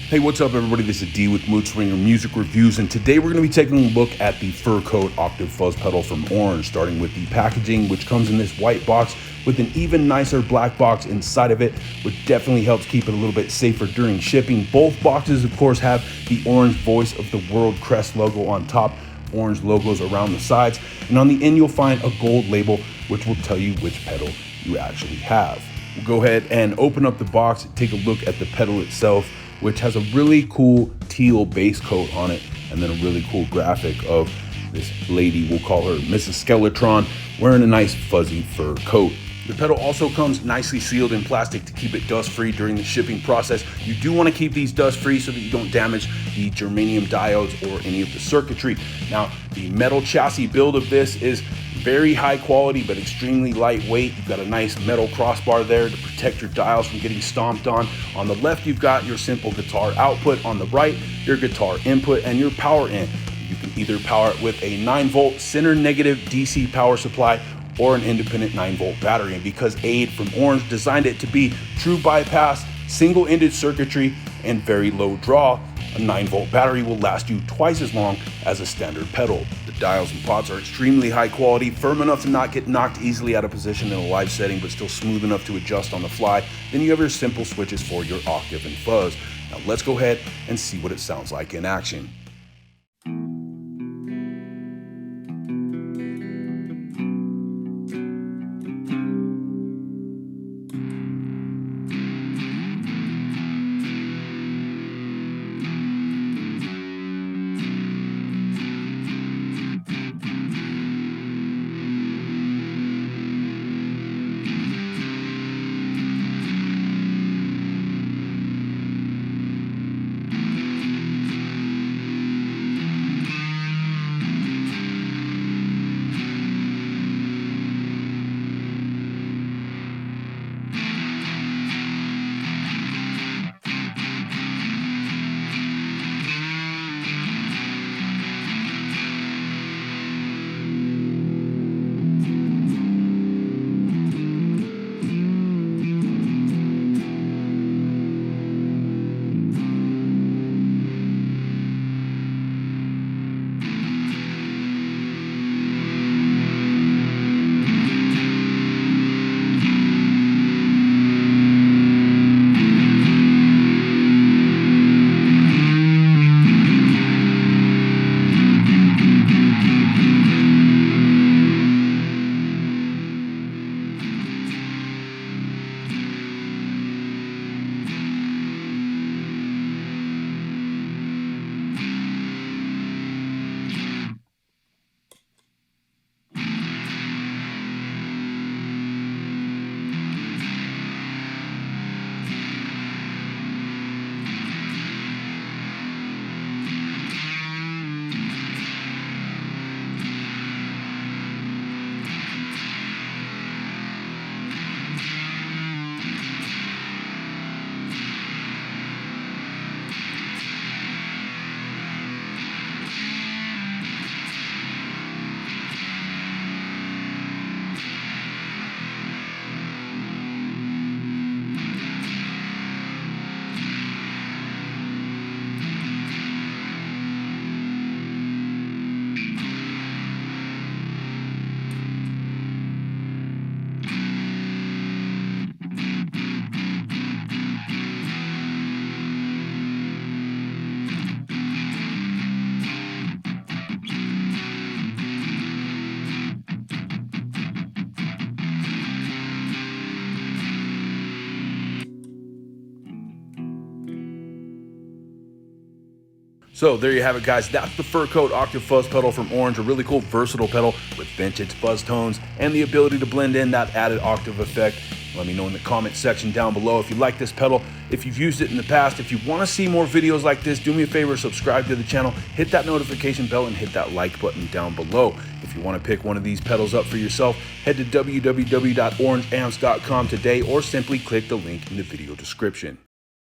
Hey, what's up everybody? This is D with Mood Swinger Music Reviews, and today we're going to be taking a look at the Fur Coat Octave Fuzz pedal from Orange, starting with the packaging, which comes in this white box with an even nicer black box inside of it, which definitely helps keep it a little bit safer during shipping. Both boxes, of course, have the Orange Voice of the World crest logo on top, orange logos around the sides, and on the end you'll find a gold label, which will tell you which pedal you actually have. We'll go ahead and open up the box and take a look at the pedal itself, which has a really cool teal base coat on it, and then a really cool graphic of this lady, we'll call her Mrs. Skeletron, wearing a nice fuzzy fur coat. The pedal also comes nicely sealed in plastic to keep it dust-free during the shipping process. You do want to keep these dust-free so that you don't damage the germanium diodes or any of the circuitry. Now, the metal chassis build of this is very high quality but extremely lightweight. You've got a nice metal crossbar there to protect your dials from getting stomped on. On the left, you've got your simple guitar output. On the right, your guitar input and your power in. You can either power it with a 9-volt center negative DC power supply or an independent 9-volt battery. And because Aid from Orange designed it to be true bypass, single-ended circuitry, and very low draw, a 9-volt battery will last you twice as long as a standard pedal. The dials and pots are extremely high quality, firm enough to not get knocked easily out of position in a live setting, but still smooth enough to adjust on the fly. Then you have your simple switches for your octave and fuzz. Now let's go ahead and see what it sounds like in action. So there you have it, guys. That's the Fur Coat Octave Fuzz pedal from Orange, a really cool versatile pedal with vintage fuzz tones and the ability to blend in that added octave effect. Let me know in the comment section down below if you like this pedal, if you've used it in the past. If you want to see more videos like this, do me a favor, subscribe to the channel, hit that notification bell, and hit that like button down below. If you want to pick one of these pedals up for yourself, head to www.orangeamps.com today or simply click the link in the video description.